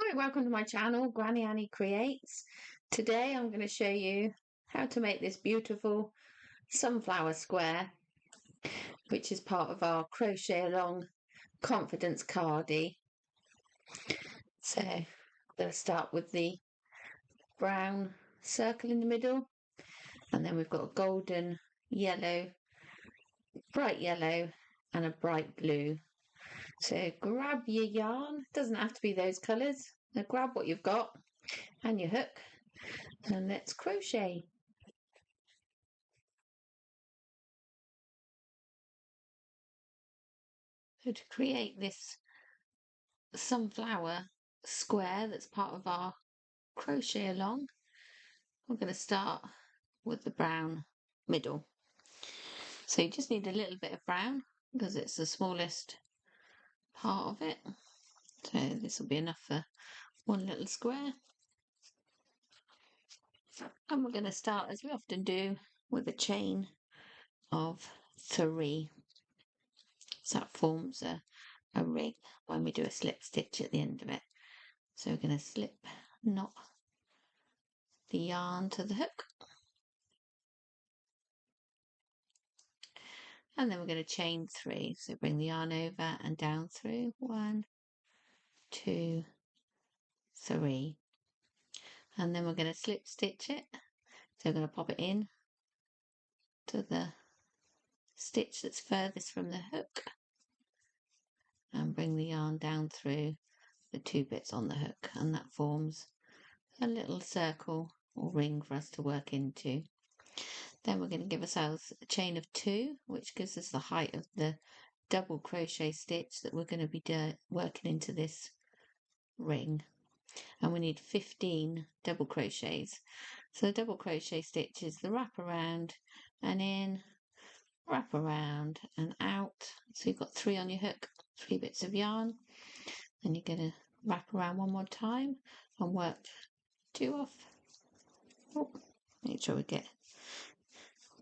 Hi, welcome to my channel, Granny Annie Creates. Today I'm going to show you how to make this beautiful sunflower square, which is part of our crochet along confidence cardi. So I'm going to start with the brown circle in the middle, and then we've got a golden yellow, bright yellow, and a bright blue. So grab your yarn, doesn't have to be those colours. Now grab what you've got and your hook, and let's crochet. So to create this sunflower square that's part of our crochet along, we're going to start with the brown middle. So you just need a little bit of brown because it's the smallest part of it. So this will be enough for one little square. And we're going to start, as we often do, with a chain of 3. So that forms a ring when we do a slip stitch at the end of it. So we're going to slip knot the yarn to the hook, and then we're going to chain 3. So bring the yarn over and down through 1, 2, 3, and then we're going to slip stitch it. So we're going to pop it in to the stitch that's furthest from the hook and bring the yarn down through the 2 bits on the hook, and that forms a little circle or ring for us to work into. Then we're going to give ourselves a chain of 2, which gives us the height of the double crochet stitch that we're going to be working into this ring. And we need 15 double crochets. So the double crochet stitch is the wrap around and in, wrap around and out. So you've got 3 on your hook, 3 bits of yarn. Then you're going to wrap around one more time and work 2 off. Oh, make sure we get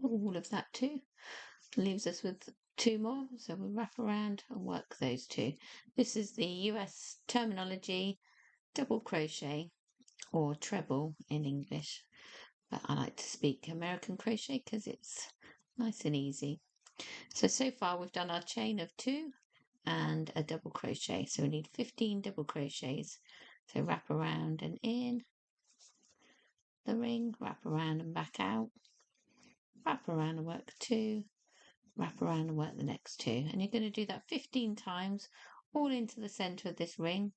all of that 2. Leaves us with 2 more, so we'll wrap around and work those 2. This is the US terminology, double crochet or treble in English, but I like to speak American crochet because it's nice and easy. So far we've done our chain of 2 and a double crochet, so we need 15 double crochets. So wrap around and in the ring, wrap around and back out, wrap around and work 2, wrap around and work the next 2, and you're going to do that 15 times all into the center of this ring,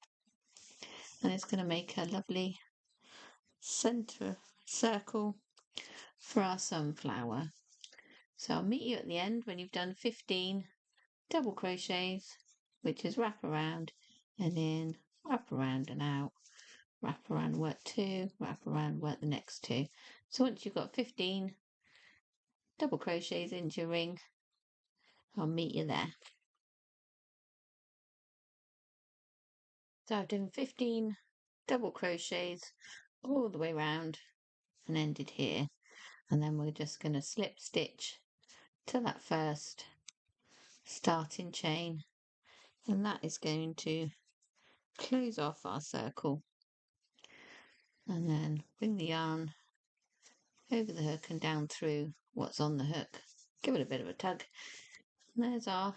and it's going to make a lovely center circle for our sunflower. So I'll meet you at the end when you've done 15 double crochets, which is wrap around and in, wrap around and out, wrap around, work 2, wrap around, work the next 2. So once you've got 15 double crochets into your ring, I'll meet you there. So I've done 15 double crochets all the way around and ended here, and then we're just going to slip stitch to that first starting chain, and that is going to close off our circle, and then bring the yarn over the hook and down through what's on the hook, give it a bit of a tug, and there's our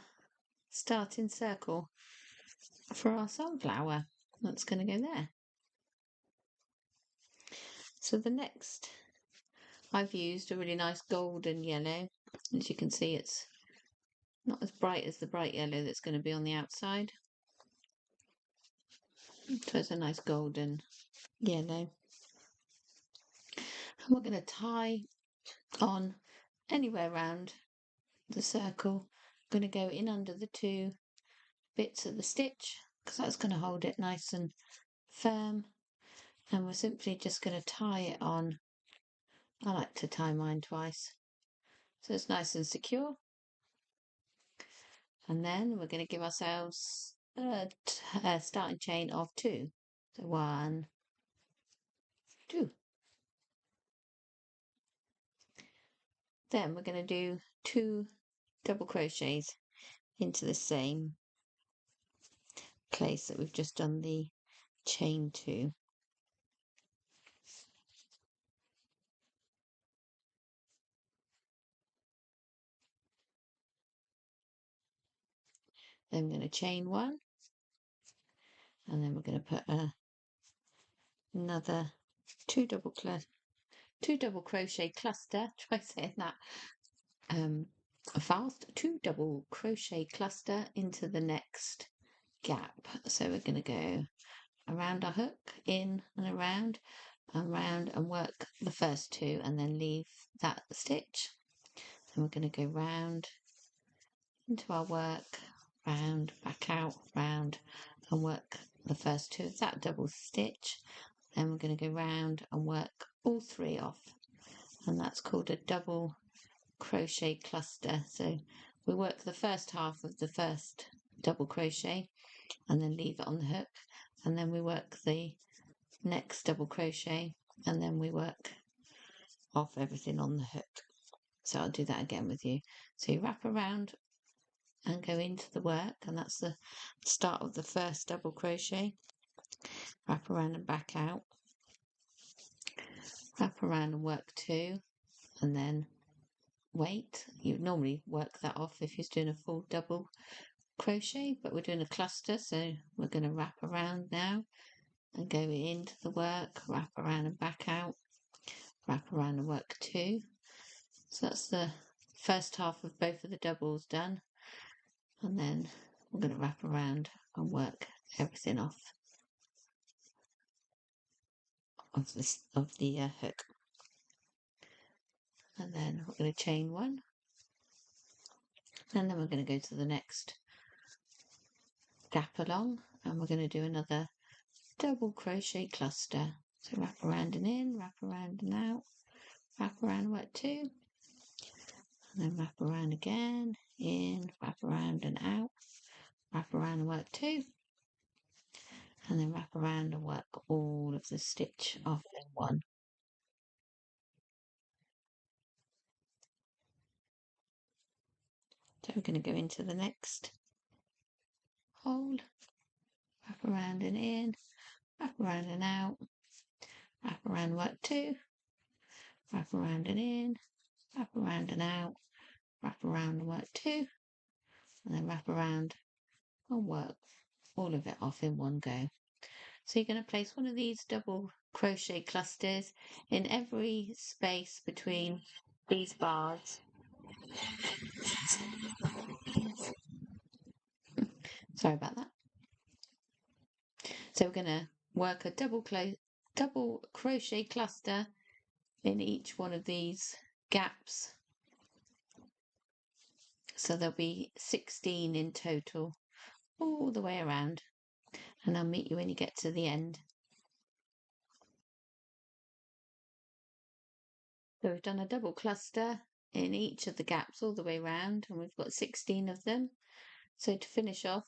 starting circle for our sunflower. That's going to go there. So the next, I've used a really nice golden yellow. As you can see, it's not as bright as the bright yellow that's going to be on the outside. So it's a nice golden yellow. And we're going to tie on anywhere around the circle. I'm going to go in under the 2 bits of the stitch because that's going to hold it nice and firm. And we're simply just going to tie it on. I like to tie mine twice so it's nice and secure. And then we're going to give ourselves a starting chain of 2. So 1, 2. Then we're going to do 2 double crochets into the same place that we've just done the chain 2. Then I'm going to chain 1, and then we're going to put another two double crochet cluster. Try saying that fast. 2 double crochet cluster into the next gap. So we're going to go around our hook, in and around, and work the first 2, and then leave that stitch. Then we're going to go round into our work, round, back out, round, and work the first 2 of that double stitch. Then we're going to go round and work all 3 off, and that's called a double crochet cluster. So we work the first half of the first double crochet and then leave it on the hook, and then we work the next double crochet, and then we work off everything on the hook. So I'll do that again with you. So you wrap around and go into the work, and that's the start of the first double crochet. Wrap around and back out, wrap around and work 2, and then wait. You normally work that off if you're doing a full double crochet, but we're doing a cluster, so we're going to wrap around now and go into the work, wrap around and back out, wrap around and work 2. So that's the first half of both of the doubles done, and then we're going to wrap around and work everything off of the hook, and then we're going to chain 1, and then we're going to go to the next gap along, and we're going to do another double crochet cluster. So wrap around and in, wrap around and out, wrap around, work 2, and then wrap around again, in, wrap around and out, wrap around and work 2, and then wrap around and work all of the stitch off in 1. So we're going to go into the next hole, wrap around and in, wrap around and out, wrap around, work 2, wrap around and in, wrap around and out, wrap around and work 2, and then wrap around and work all of it off in 1 go. So you're going to place one of these double crochet clusters in every space between these bars. Sorry about that. So we're going to work a double crochet cluster in each one of these gaps. So there'll be 16 in total all the way around, and I'll meet you when you get to the end. So we've done a double cluster in each of the gaps all the way around, and we've got 16 of them. So to finish off,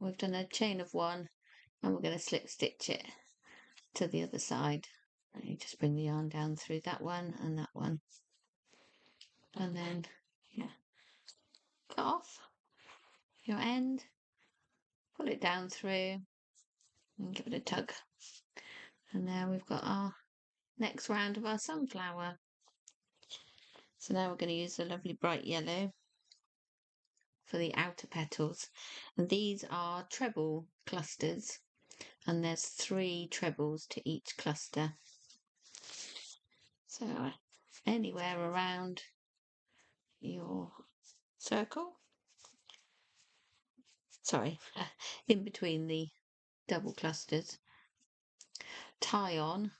we've done a chain of 1, and we're going to slip stitch it to the other side. And you just bring the yarn down through that one and that one, and then cut off your end, pull it down through and give it a tug, and now we've got our next round of our sunflower. So now we're going to use the lovely bright yellow for the outer petals, and these are treble clusters, and there's 3 trebles to each cluster. So anywhere around your circle, in between the double clusters, tie on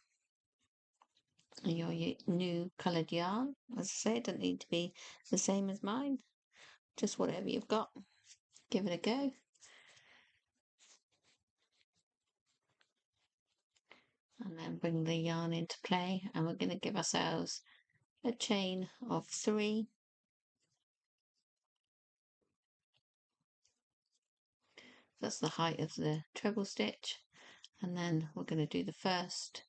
your new coloured yarn. As I say, it doesn't need to be the same as mine, just whatever you've got, give it a go. And then bring the yarn into play, and we're going to give ourselves a chain of 3. That's the height of the treble stitch, and then we're going to do the first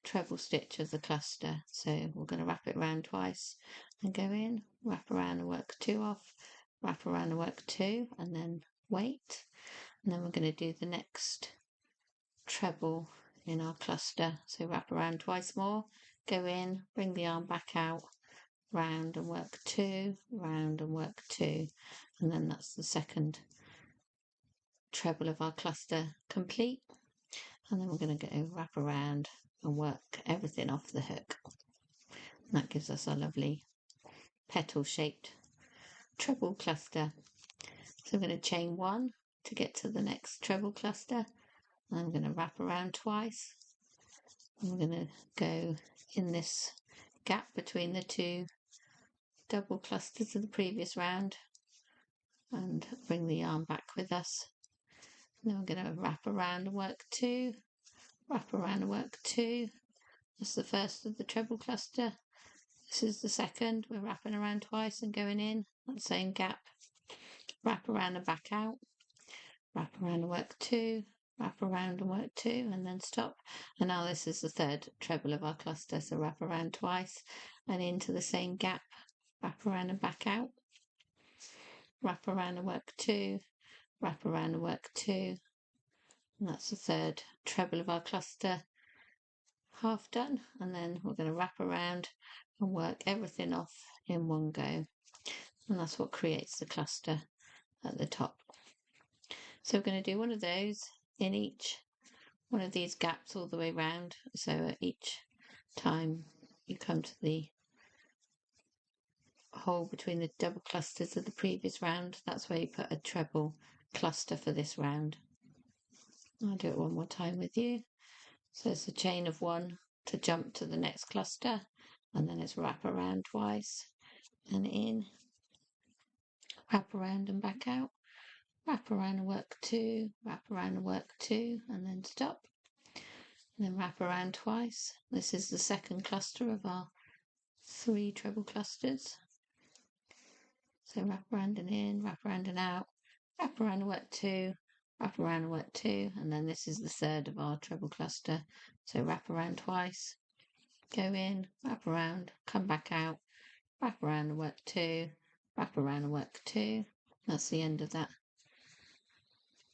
treble stitch of the cluster. So we're going to wrap it around twice and go in, wrap around and work 2 off, wrap around and work 2, and then wait. And then we're going to do the next treble in our cluster. So wrap around twice more, go in, bring the yarn back out, round and work 2, round and work 2, and then that's the second treble of our cluster complete. And then we're going to go wrap around and work everything off the hook. And that gives us our lovely petal shaped treble cluster. So I'm going to chain 1 to get to the next treble cluster. And I'm going to wrap around twice. And we're going to go in this gap between the 2 double clusters of the previous round and bring the yarn back with us. And then we're going to wrap around and work 2, wrap around and work 2. That's the first of the treble cluster. This is the second. We're wrapping around twice and going in that same gap. Wrap around and back out. Wrap around and work 2, wrap around and work 2, and then stop. And now this is the third treble of our cluster. So wrap around twice and into the same gap. Wrap around and back out. Wrap around and work 2, wrap around and work 2. And that's the third treble of our cluster. Half done. And then we're going to wrap around and work everything off in one go. And that's what creates the cluster at the top. So we're going to do one of those in each one of these gaps all the way round. So at each time you come to the hole between the double clusters of the previous round, that's where you put a treble cluster for this round. I'll do it one more time with you. So it's a chain of 1 to jump to the next cluster, and then it's wrap around twice and in, wrap around and back out, wrap around and work 2, wrap around and work 2, and then stop. And then wrap around twice. This is the second cluster of our 3 treble clusters. So wrap around and in, wrap around and out, wrap around and work 2, wrap around and work 2, and then this is the third of our treble cluster. So wrap around twice, go in, wrap around, come back out, wrap around and work 2, wrap around and work 2. That's the end of that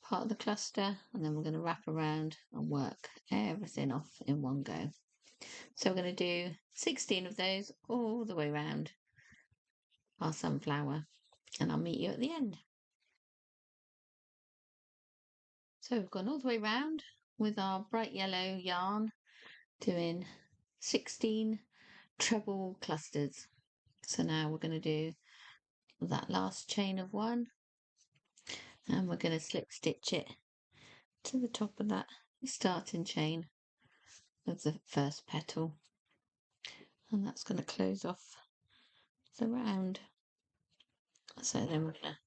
part of the cluster, and then we're going to wrap around and work everything off in one go. So we're going to do 16 of those all the way around our sunflower, and I'll meet you at the end. So we've gone all the way around with our bright yellow yarn, doing 16 treble clusters. So now we're going to do that last chain of 1, and we're going to slip stitch it to the top of that starting chain of the first petal, and that's going to close off the round. So then we're going to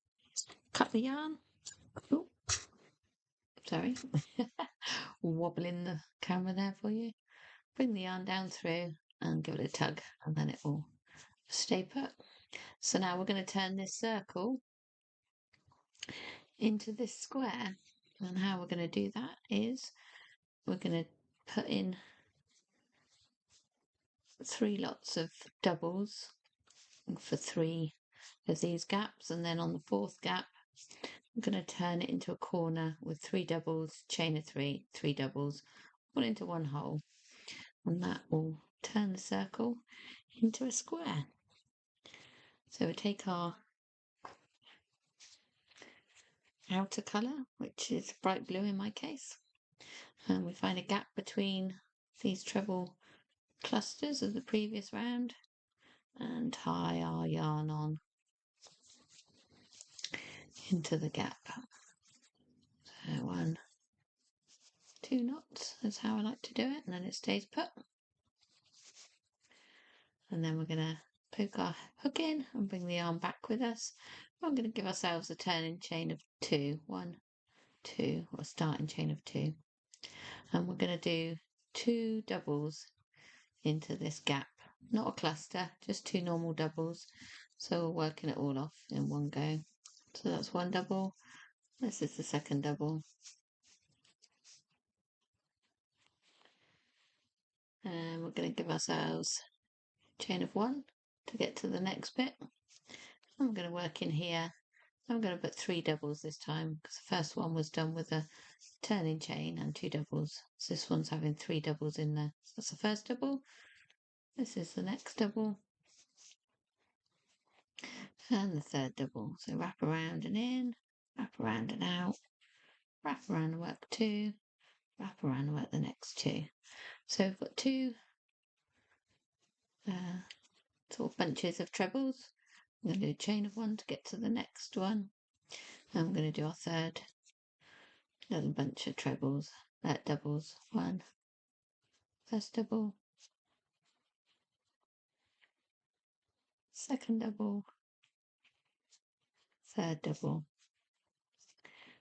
cut the yarn. Ooh, sorry, wobbling the camera there for you. Bring the yarn down through and give it a tug, and then it will stay put. So now we're going to turn this circle into this square, and how we're going to do that is we're going to put in 3 lots of doubles for 3 of these gaps, and then on the 4th gap I'm going to turn it into a corner with 3 doubles, chain of 3, 3 doubles, all into one hole, and that will turn the circle into a square. So we take our outer colour, which is bright blue in my case, and we find a gap between these treble clusters of the previous round and tie our yarn on into the gap. So 1, 2 knots is how I like to do it, and then it stays put. And then we're going to poke our hook in and bring the yarn back with us. We're going to give ourselves a turning chain of 2, 1, 2, or starting chain of 2, and we're going to do 2 doubles into this gap, not a cluster, just 2 normal doubles. So we're working it all off in one go. So that's 1 double, this is the second double, and we're going to give ourselves a chain of 1 to get to the next bit, and we're going to work in here I'm going to put 3 doubles this time because the first one was done with a turning chain and 2 doubles. So this one's having 3 doubles in there. So that's the first double. This is the next double. And the third double. So wrap around and in, wrap around and out, wrap around and work 2, wrap around and work the next 2. So we've got 2 sort of bunches of trebles. I'm going to do a chain of 1 to get to the next one. And I'm going to do our third little bunch of trebles, doubles. 1, first double, second double, third double.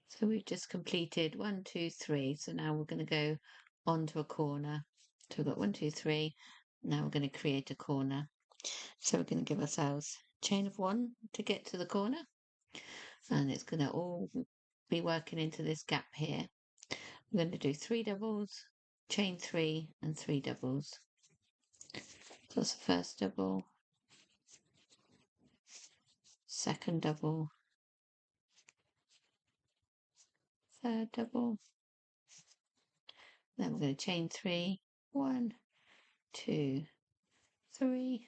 So we've just completed 1, 2, 3. So now we're going to go onto a corner. So we've got 1, 2, 3. Now we're going to create a corner. So we're going to give ourselves a chain of 1 to get to the corner. And it's going to all be working into this gap here. I'm going to do 3 doubles, chain 3 and 3 doubles. So that's the first double, second double, third double. Then we're going to chain 3, 1, 2, 3.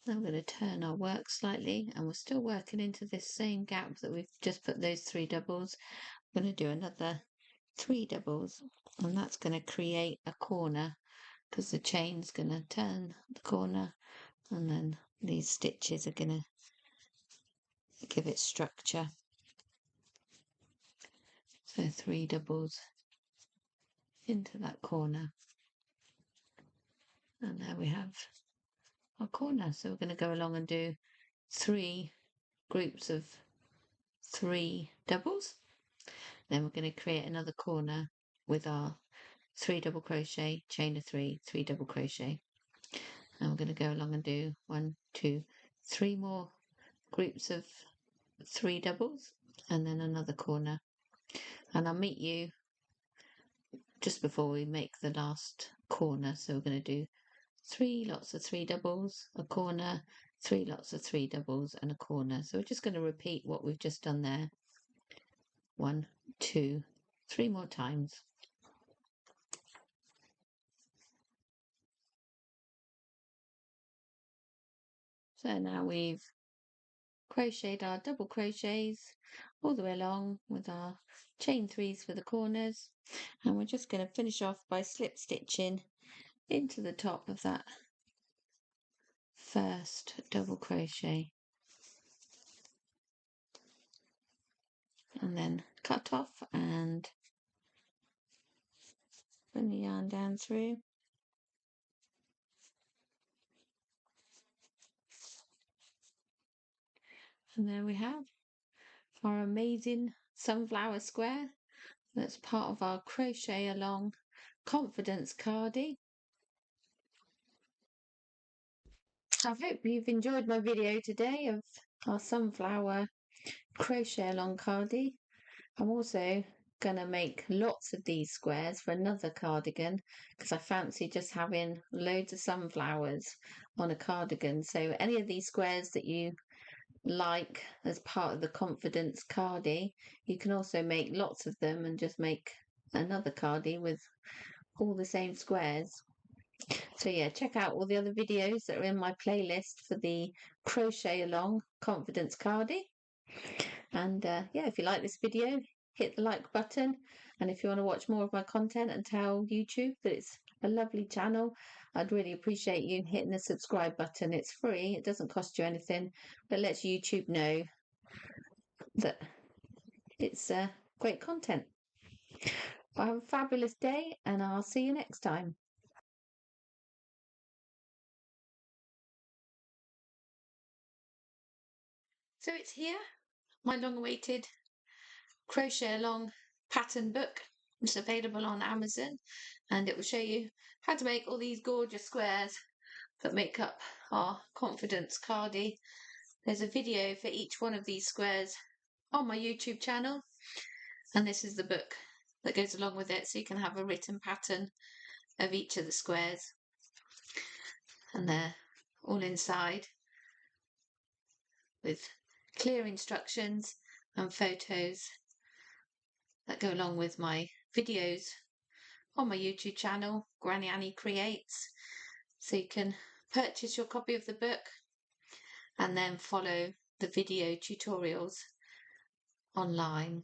Then we're going to turn our work slightly, and we're still working into this same gap that we've just put those 3 doubles. We're going to do another 3 doubles, and that's going to create a corner because the chain's going to turn the corner, and then these stitches are going to give it structure. So 3 doubles into that corner, and there we have our corner. So we're going to go along and do 3 groups of 3 doubles. Then we're going to create another corner with our 3 double crochet, chain of 3, 3 double crochet. And we're going to go along and do 1, 2, 3 more groups of 3 doubles, and then another corner. And I'll meet you just before we make the last corner. So we're going to do 3 lots of 3 doubles, a corner, 3 lots of 3 doubles and a corner. So we're just going to repeat what we've just done there. 1, 2, 3 more times. So now we've crocheted our double crochets all the way along with our chain 3s for the corners, and we're just going to finish off by slip stitching into the top of that first double crochet, and then cut off and bring the yarn down through. And there we have our amazing sunflower square that's part of our crochet along confidence cardi. I hope you've enjoyed my video today of our sunflower crochet along cardi. I'm also gonna make lots of these squares for another cardigan because I fancy just having loads of sunflowers on a cardigan. So any of these squares that you like as part of the confidence cardi, you can also make lots of them and just make another cardi with all the same squares. So yeah, check out all the other videos that are in my playlist for the crochet along confidence cardi. And yeah, if you like this video, hit the like button, and if you want to watch more of my content and tell YouTube that it's a lovely channel, I'd really appreciate you hitting the subscribe button. It's free, it doesn't cost you anything, but it lets YouTube know that it's great content. Well, have a fabulous day, and I'll see you next time. So it's here, my long-awaited crochet along pattern book. It's available on Amazon, and it will show you how to make all these gorgeous squares that make up our confidence cardi. There's a video for each one of these squares on my YouTube channel, and this is the book that goes along with it, so you can have a written pattern of each of the squares, and they're all inside with clear instructions and photos that go along with my videos on my YouTube channel, Granny Annie Creates. So you can purchase your copy of the book and then follow the video tutorials online.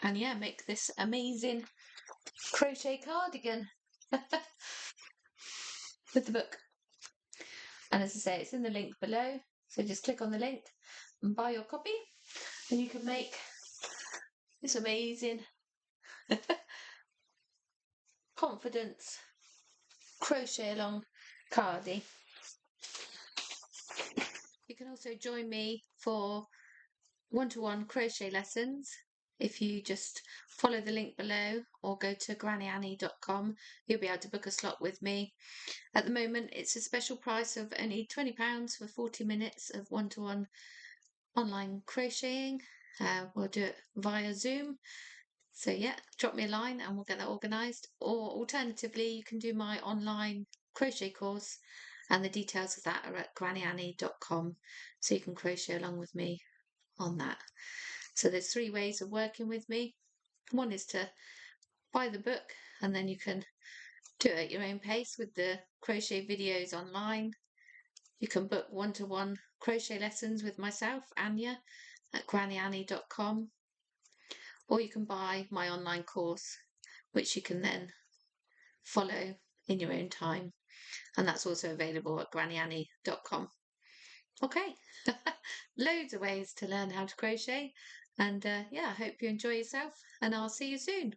And yeah, make this amazing crochet cardigan with the book. And as I say, it's in the link below. So just click on the link and buy your copy, and you can make this amazing confidence crochet along cardi. You can also join me for one-to-one crochet lessons. If you just follow the link below or go to grannyannie.com, you'll be able to book a slot with me. At the moment, it's a special price of only £20 for 40 minutes of one-to-one online crocheting. We'll do it via Zoom. So yeah, drop me a line and we'll get that organised. Or alternatively, you can do my online crochet course, and the details of that are at grannyannie.com. So you can crochet along with me on that. So there's 3 ways of working with me. One is to buy the book, and then you can do it at your own pace with the crochet videos online. You can book one-to-one crochet lessons with myself, Anya, at grannyannie.com. Or you can buy my online course, which you can then follow in your own time. And that's also available at grannyannie.com. Okay, loads of ways to learn how to crochet. And yeah, I hope you enjoy yourself, and I'll see you soon.